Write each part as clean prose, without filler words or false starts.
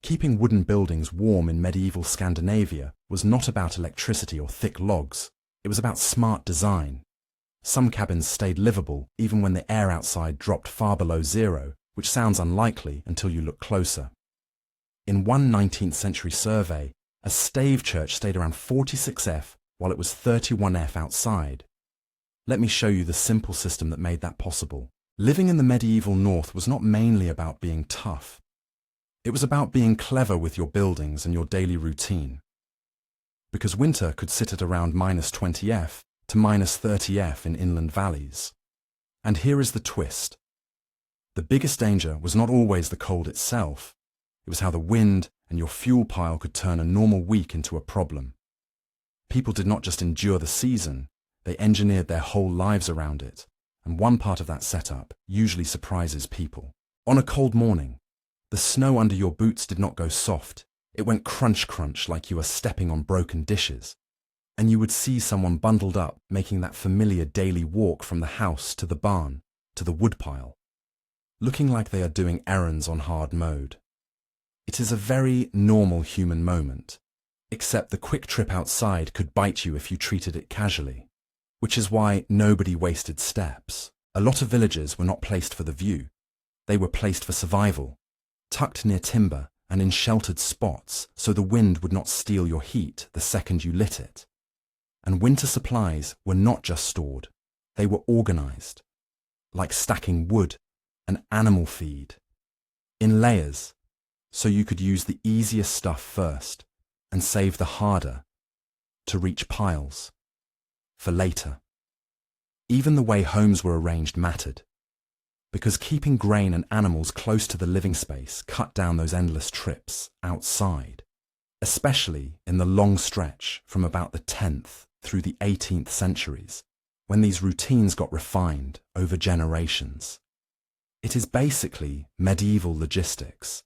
Keeping wooden buildings warm in medieval Scandinavia was not about electricity or thick logs. It was about smart design. Some cabins stayed livable even when the air outside dropped far below zero, which sounds unlikely until you look closer. In one 19th century survey, a stave church stayed around 46F while it was 31F outside. Let me show you the simple system that made that possible. Living in the medieval North was not mainly about being tough. It was about being clever with your buildings and your daily routine. Because winter could sit at around -20F to -30F in inland valleys. And here is the twist. The biggest danger was not always the cold itself. It was how the wind and your fuel pile could turn a normal week into a problem. People did not just endure the season, they engineered their whole lives around it. And one part of that setup usually surprises people. On a cold morning, the snow under your boots did not go soft. It went crunch-crunch like you were stepping on broken dishes. And you would see someone bundled up making that familiar daily walk from the house to the barn, to the woodpile, looking like they are doing errands on hard mode. It is a very normal human moment, except the quick trip outside could bite you if you treated it casually, which is why nobody wasted steps. A lot of villages were not placed for the view. They were placed for survival, tucked near timber and in sheltered spots so the wind would not steal your heat the second you lit it. And winter supplies were not just stored, they were organized, like stacking wood and animal feed, in layers, so you could use the easiest stuff first and save the harder to reach piles for later. Even the way homes were arranged mattered, because keeping grain and animals close to the living space cut down those endless trips outside, especially in the long stretch from about the 10th through the 18th centuries, when these routines got refined over generations. It is basically medieval logistics,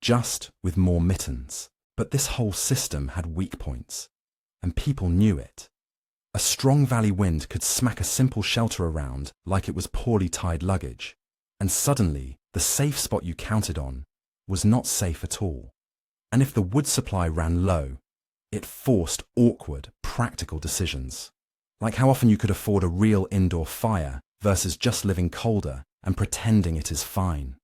just with more mittens. But this whole system had weak points, and people knew it. A strong valley wind could smack a simple shelter around like it was poorly tied luggage, and suddenly the safe spot you counted on was not safe at all. And if the wood supply ran low, it forced awkward, practical decisions, like how often you could afford a real indoor fire versus just living colder and pretending it is fine.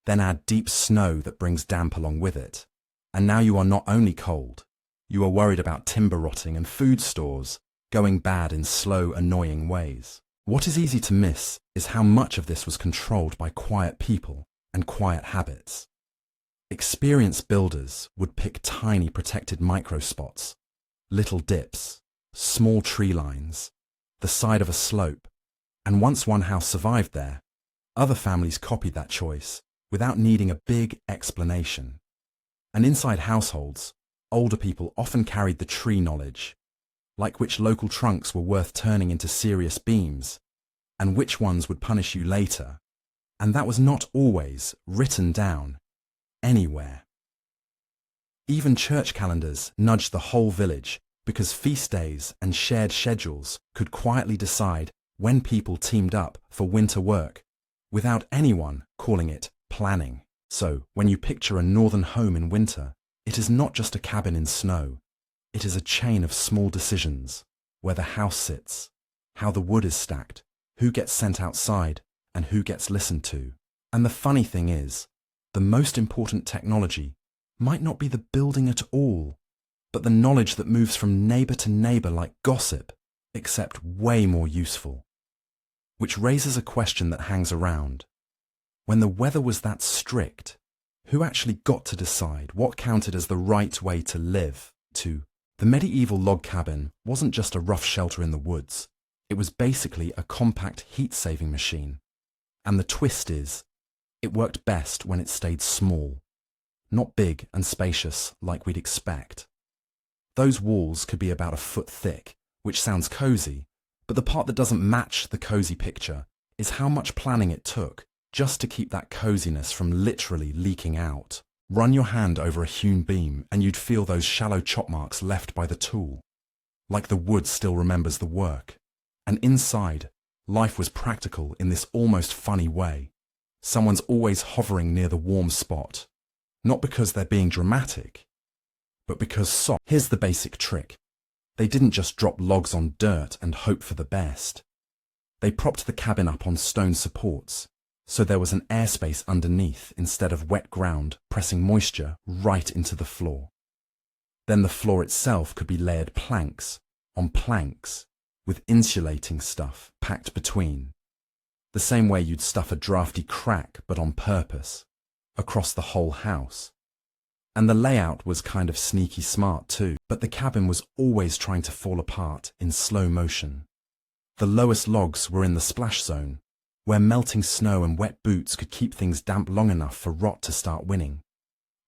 Then add deep snow that brings damp along with it. And now you are not only cold, you are worried about timber rotting and food stores going bad in slow, annoying ways. What is easy to miss is how much of this was controlled by quiet people and quiet habits. Experienced builders would pick tiny protected microspots, little dips, small tree lines, the side of a slope, and once one house survived there, other families copied that choice without needing a big explanation. And inside households, older people often carried the tree knowledge, like which local trunks were worth turning into serious beams, and which ones would punish you later. And that was not always written down anywhere. Even church calendars nudged the whole village because feast days and shared schedules could quietly decide when people teamed up for winter work without anyone calling it planning. So, when you picture a northern home in winter, it is not just a cabin in snow. It is a chain of small decisions, where the house sits, how the wood is stacked, who gets sent outside, and who gets listened to. And the funny thing is, the most important technology might not be the building at all, but the knowledge that moves from neighbor to neighbor like gossip, except way more useful. Which raises a question that hangs around. When the weather was that strict, who actually got to decide what counted as the right way to live? The medieval log cabin wasn't just a rough shelter in the woods. It was basically a compact heat-saving machine. And the twist is, it worked best when it stayed small, not big and spacious like we'd expect. Those walls could be about a foot thick, which sounds cozy, but the part that doesn't match the cozy picture is how much planning it took just to keep that coziness from literally leaking out. Run your hand over a hewn beam and you'd feel those shallow chop marks left by the tool, like the wood still remembers the work. And inside, life was practical in this almost funny way. Someone's always hovering near the warm spot, Not because they're being dramatic, but because Here's the basic trick. They didn't just drop logs on dirt and hope for the best. They propped the cabin up on stone supports, so there was an airspace underneath instead of wet ground pressing moisture right into the floor. Then the floor itself could be layered planks on planks with insulating stuff packed between, the same way you'd stuff a drafty crack but on purpose, across the whole house. And the layout was kind of sneaky smart too, but the cabin was always trying to fall apart in slow motion. The lowest logs were in the splash zone, where melting snow and wet boots could keep things damp long enough for rot to start winning.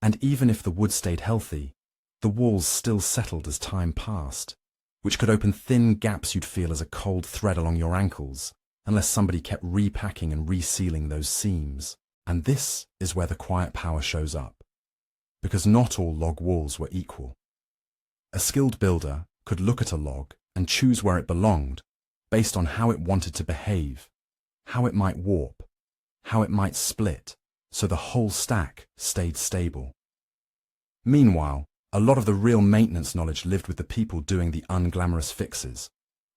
And even if the wood stayed healthy, the walls still settled as time passed, which could open thin gaps you'd feel as a cold thread along your ankles, unless somebody kept repacking and resealing those seams. And this is where the quiet power shows up, because not all log walls were equal. A skilled builder could look at a log and choose where it belonged based on how it wanted to behave, how it might warp, how it might split, so the whole stack stayed stable. Meanwhile, a lot of the real maintenance knowledge lived with the people doing the unglamorous fixes,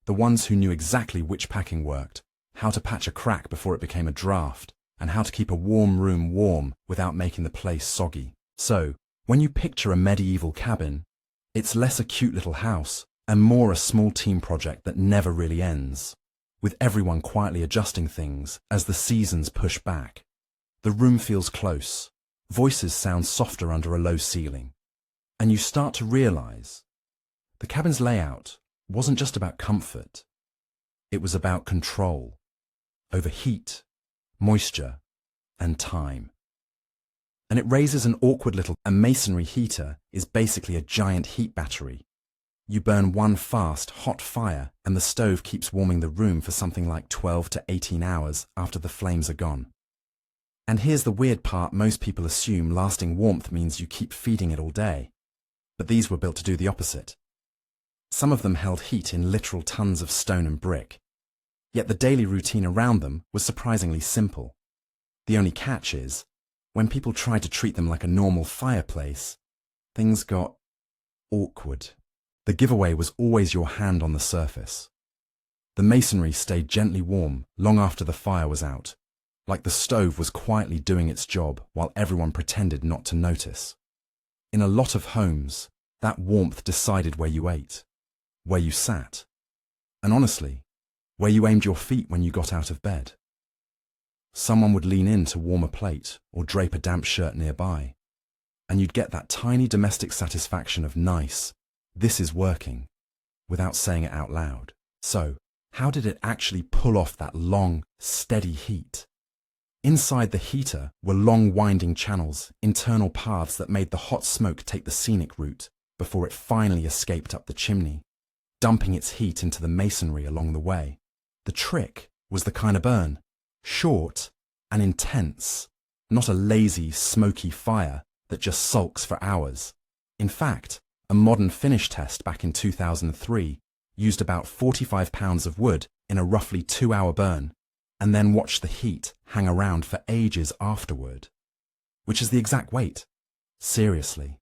the ones who knew exactly which packing worked, how to patch a crack before it became a draft, and how to keep a warm room warm without making the place soggy. So, when you picture a medieval cabin, it's less a cute little house and more a small team project that never really ends, with everyone quietly adjusting things as the seasons push back. The room feels close, voices sound softer under a low ceiling, and you start to realize the cabin's layout wasn't just about comfort, it was about control over heat, moisture, and time. And it raises an awkward little. A masonry heater is basically a giant heat battery. You burn one fast, hot fire and the stove keeps warming the room for something like 12 to 18 hours after the flames are gone. And here's the weird part: most people assume lasting warmth means you keep feeding it all day. But these were built to do the opposite. Some of them held heat in literal tons of stone and brick. Yet the daily routine around them was surprisingly simple. The only catch is, when people tried to treat them like a normal fireplace, things got awkward. The giveaway was always your hand on the surface. The masonry stayed gently warm long after the fire was out, like the stove was quietly doing its job while everyone pretended not to notice. In a lot of homes, that warmth decided where you ate, where you sat, and honestly, where you aimed your feet when you got out of bed. Someone would lean in to warm a plate or drape a damp shirt nearby, and you'd get that tiny domestic satisfaction of nice, this is working, without saying it out loud. So, how did it actually pull off that long, steady heat? Inside the heater were long winding channels, internal paths that made the hot smoke take the scenic route before it finally escaped up the chimney, dumping its heat into the masonry along the way. The trick was the kind of burn, short and intense, not a lazy, smoky fire that just sulks for hours. In fact, a modern finish test back in 2003 used about 45 pounds of wood in a roughly 2-hour burn, and then watched the heat hang around for ages afterward. Which is the exact weight. Seriously.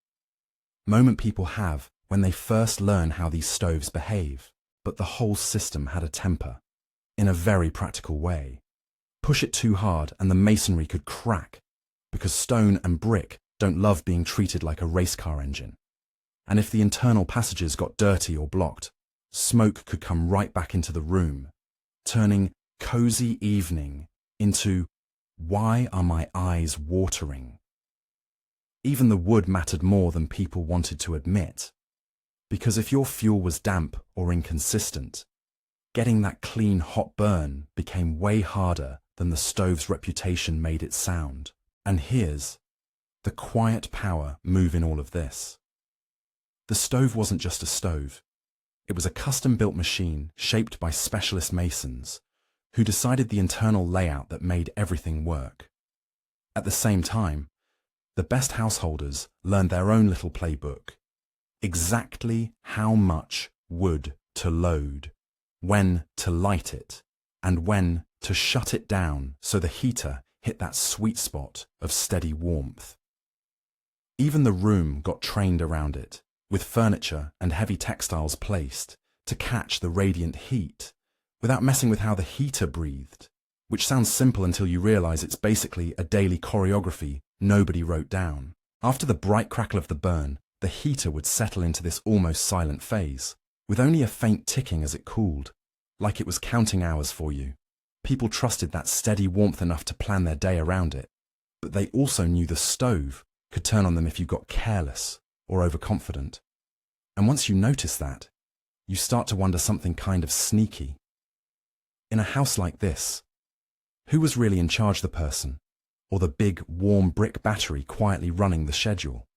Moment people have when they first learn how these stoves behave, but the whole system had a temper, in a very practical way. Push it too hard and the masonry could crack, because stone and brick don't love being treated like a race car engine. And if the internal passages got dirty or blocked, smoke could come right back into the room, turning cozy evening into, why are my eyes watering? Even the wood mattered more than people wanted to admit, because if your fuel was damp or inconsistent, getting that clean hot burn became way harder than the stove's reputation made it sound. And here's the quiet power move in all of this. The stove wasn't just a stove. It was a custom-built machine shaped by specialist masons who decided the internal layout that made everything work. At the same time, the best householders learned their own little playbook. Exactly how much wood to load, when to light it, and when to shut it down so the heater hit that sweet spot of steady warmth. Even the room got trained around it, with furniture and heavy textiles placed to catch the radiant heat, without messing with how the heater breathed, which sounds simple until you realize it's basically a daily choreography nobody wrote down. After the bright crackle of the burn, the heater would settle into this almost silent phase, with only a faint ticking as it cooled, like it was counting hours for you. People trusted that steady warmth enough to plan their day around it, but they also knew the stove could turn on them if you got careless or overconfident. And once you notice that, you start to wonder something kind of sneaky. In a house like this, who was really in charge, the person, or the big, warm brick battery quietly running the schedule?